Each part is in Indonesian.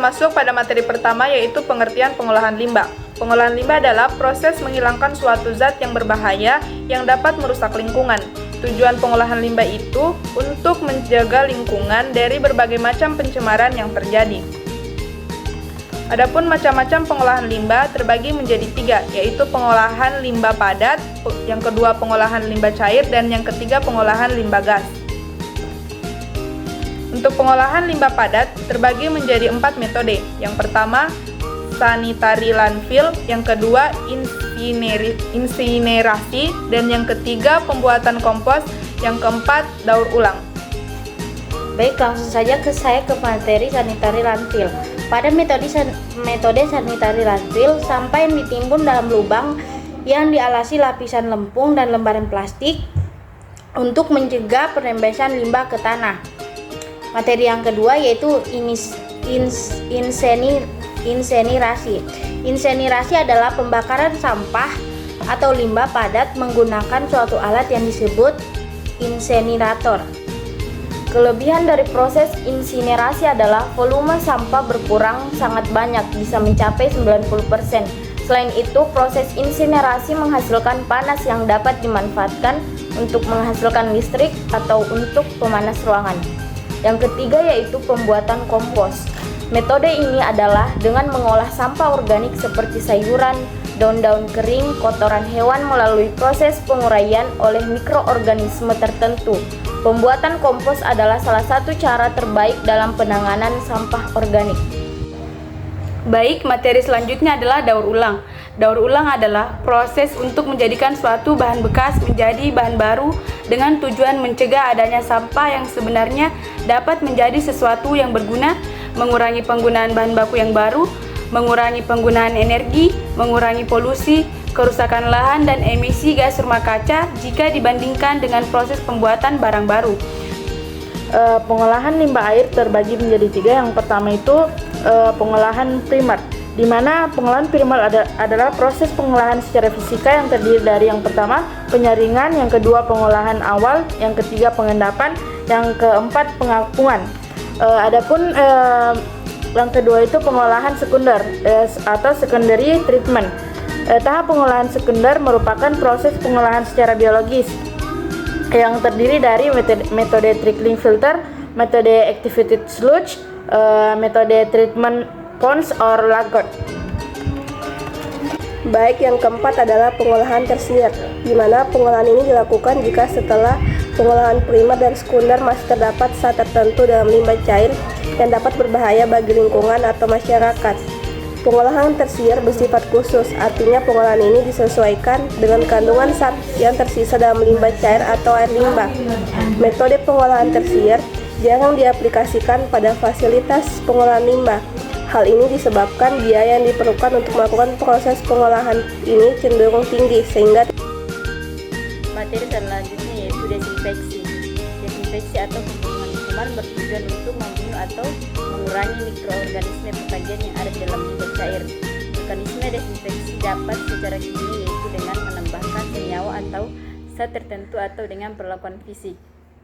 masuk pada materi pertama, yaitu pengertian pengolahan limbah. Pengolahan limbah adalah proses menghilangkan suatu zat yang berbahaya yang dapat merusak lingkungan. Tujuan pengolahan limbah itu untuk menjaga lingkungan dari berbagai macam pencemaran yang terjadi. Adapun macam-macam pengolahan limbah terbagi menjadi 3, yaitu pengolahan limbah padat, yang kedua pengolahan limbah cair, dan yang ketiga pengolahan limbah gas. Untuk pengolahan limbah padat terbagi menjadi 4 metode. Yang pertama, sanitary landfill, yang kedua insinerasi, dan yang ketiga pembuatan kompos, yang keempat daur ulang. Baik, langsung saja saya ke materi sanitary landfill. Pada metode sanitary landfill, sampah yang ditimbun dalam lubang yang dialasi lapisan lempung dan lembaran plastik untuk mencegah penembasan limbah ke tanah. Materi yang kedua yaitu insinerasi. Insinerasi adalah pembakaran sampah atau limbah padat menggunakan suatu alat yang disebut insinerator. Kelebihan dari proses insinerasi adalah volume sampah berkurang sangat banyak, bisa mencapai 90%. Selain itu, proses insinerasi menghasilkan panas yang dapat dimanfaatkan untuk menghasilkan listrik atau untuk pemanas ruangan. Yang ketiga yaitu pembuatan kompos. Metode ini adalah dengan mengolah sampah organik seperti sayuran, daun-daun kering, kotoran hewan melalui proses penguraian oleh mikroorganisme tertentu. Pembuatan kompos adalah salah satu cara terbaik dalam penanganan sampah organik. Baik, materi selanjutnya adalah daur ulang. Daur ulang adalah proses untuk menjadikan suatu bahan bekas menjadi bahan baru dengan tujuan mencegah adanya sampah yang sebenarnya dapat menjadi sesuatu yang berguna, mengurangi penggunaan bahan baku yang baru, mengurangi penggunaan energi, mengurangi polusi, kerusakan lahan, dan emisi gas rumah kaca jika dibandingkan dengan proses pembuatan barang baru. Pengolahan limbah air terbagi menjadi 3. Yang pertama itu pengolahan primer, di mana pengolahan primer adalah proses pengolahan secara fisika yang terdiri dari yang pertama penyaringan, yang kedua pengolahan awal, yang ketiga pengendapan, yang keempat pengapungan. Adapun yang kedua itu pengolahan sekunder atau secondary treatment. Tahap pengolahan sekunder merupakan proses pengolahan secara biologis yang terdiri dari metode trickling filter, metode activated sludge, metode treatment ponds or lagoon. Baik, yang keempat adalah pengolahan tersier, di mana pengolahan ini dilakukan jika setelah pengolahan primer dan sekunder masih terdapat zat tertentu dalam limbah cair yang dapat berbahaya bagi lingkungan atau masyarakat. Pengolahan tersier bersifat khusus, artinya pengolahan ini disesuaikan dengan kandungan zat yang tersisa dalam limbah cair atau air limbah. Metode pengolahan tersier jarang diaplikasikan pada fasilitas pengolahan limbah. Hal ini disebabkan biaya yang diperlukan untuk melakukan proses pengolahan ini cenderung tinggi, sehingga Materi selanjutnya yaitu desinfeksi. Desinfeksi atau pembunuhan kuman bertujuan untuk membunuh atau mengurangi mikroorganisme patogen yang ada di dalam limbah cair. Mekanisme desinfeksi dapat secara kimia, yaitu dengan menambahkan senyawa atau zat tertentu atau dengan perlakuan fisik.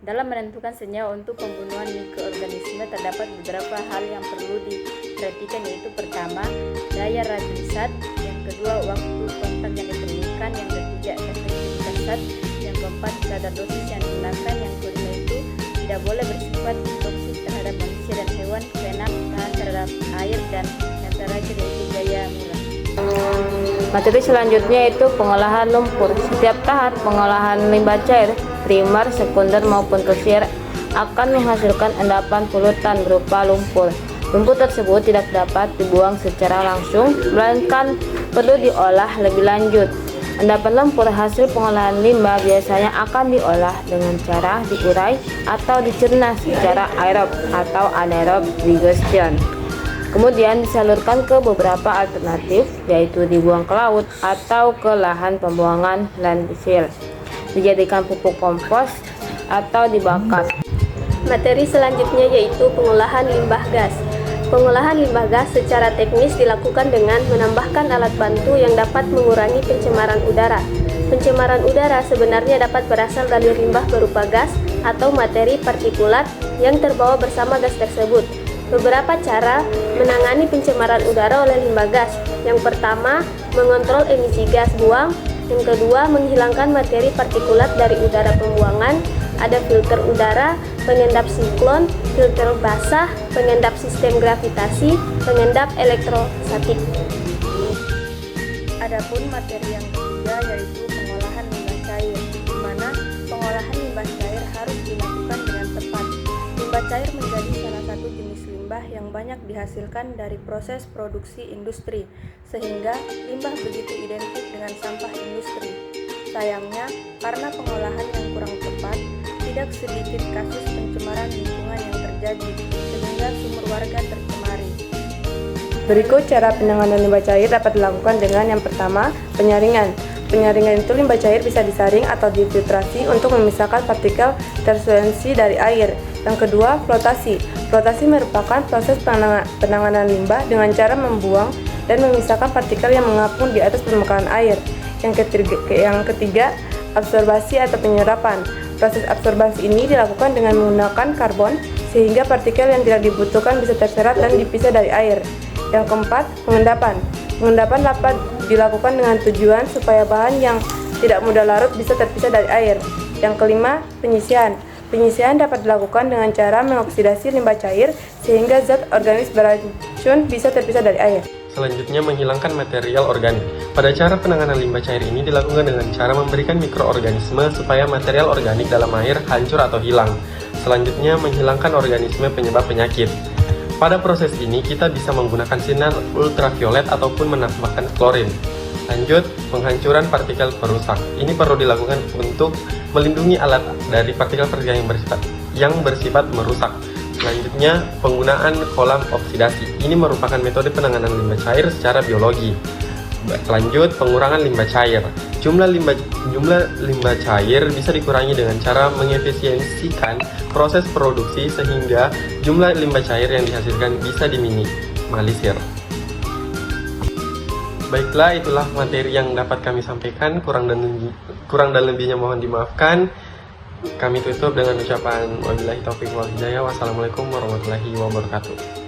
Dalam menentukan senyawa untuk pembunuhan mikroorganisme terdapat beberapa hal yang perlu diperhatikan, yaitu pertama, daya racun zat, yang kedua, waktu kontak yang diperlukan, yang ketiga, efektivitas zat, yang keempat, kadar dosis yang digunakan, yang kelima itu tidak boleh bersifat toksik terhadap manusia dan hewan, keenam, tahan terhadap air, dan yang terakhir yaitu daya murah. Materi selanjutnya itu pengolahan lumpur. Setiap tahap pengolahan limbah cair, primer, sekunder maupun tersier akan menghasilkan endapan polutan berupa lumpur. Lumpur tersebut tidak dapat dibuang secara langsung, melainkan perlu diolah lebih lanjut. Endapan lumpur hasil pengolahan limbah biasanya akan diolah dengan cara diurai atau dicerna secara aerob atau anaerob digestion. Kemudian disalurkan ke beberapa alternatif, yaitu dibuang ke laut atau ke lahan pembuangan landfill, dijadikan pupuk kompos atau dibakar. materi selanjutnya yaitu pengolahan limbah gas. Pengolahan limbah gas secara teknis dilakukan dengan menambahkan alat bantu yang dapat mengurangi pencemaran udara. Pencemaran udara sebenarnya dapat berasal dari limbah berupa gas atau materi partikulat yang terbawa bersama gas tersebut. Beberapa cara menangani pencemaran udara oleh limbah gas. Yang pertama, mengontrol emisi gas buang. Yang kedua, menghilangkan materi partikulat dari udara pembuangan. Ada filter udara, pengendap siklon, filter basah, pengendap sistem gravitasi, pengendap elektrostatik. Adapun materi yang ketiga yaitu pengolahan limbah cair, di mana pengolahan limbah cair harus dilakukan dengan tepat. Limbah cair menjadi salah satu jenis limbah yang banyak dihasilkan dari proses produksi industri, sehingga limbah begitu identik dengan sampah industri. Sayangnya, karena pengolahan yang kurang tepat, tidak sedikit kasus pencemaran lingkungan yang terjadi, sehingga sumur warga tercemari. Berikut cara penanganan limbah cair dapat dilakukan dengan yang pertama, penyaringan. Penyaringan itu limbah cair bisa disaring atau difiltrasi untuk memisahkan partikel tersolusi dari air. Yang kedua, flotasi. Flotasi merupakan proses penanganan limbah dengan cara membuang dan memisahkan partikel yang mengapung di atas permukaan air. Yang ketiga, absorbasi atau penyerapan. Proses absorbasi ini dilakukan dengan menggunakan karbon sehingga partikel yang tidak dibutuhkan bisa terserap dan dipisah dari air. Yang keempat, pengendapan. Pengendapan dapat dilakukan dengan tujuan supaya bahan yang tidak mudah larut bisa terpisah dari air. Yang kelima, penyisian. Penyisian dapat dilakukan dengan cara mengoksidasi limbah cair sehingga zat organik beracun bisa terpisah dari air. Selanjutnya, menghilangkan material organik. Pada cara penanganan limbah cair ini dilakukan dengan cara memberikan mikroorganisme supaya material organik dalam air hancur atau hilang. Selanjutnya, menghilangkan organisme penyebab penyakit. Pada proses ini, kita bisa menggunakan sinar ultraviolet ataupun menambahkan klorin. Lanjut, penghancuran partikel perusak. Ini perlu dilakukan untuk melindungi alat dari partikel-partikel yang bersifat merusak. Selanjutnya, penggunaan kolam oksidasi. Ini merupakan metode penanganan limbah cair secara biologi. Lanjut, pengurangan limbah cair. Jumlah limbah cair bisa dikurangi dengan cara mengefisiensikan proses produksi sehingga jumlah limbah cair yang dihasilkan bisa diminimalisir. Baiklah, itulah materi yang dapat kami sampaikan. Kurang dan lebihnya mohon dimaafkan. Kami tutup dengan ucapan wabillahi taufiq wal hidayah. Wassalamualaikum warahmatullahi wabarakatuh.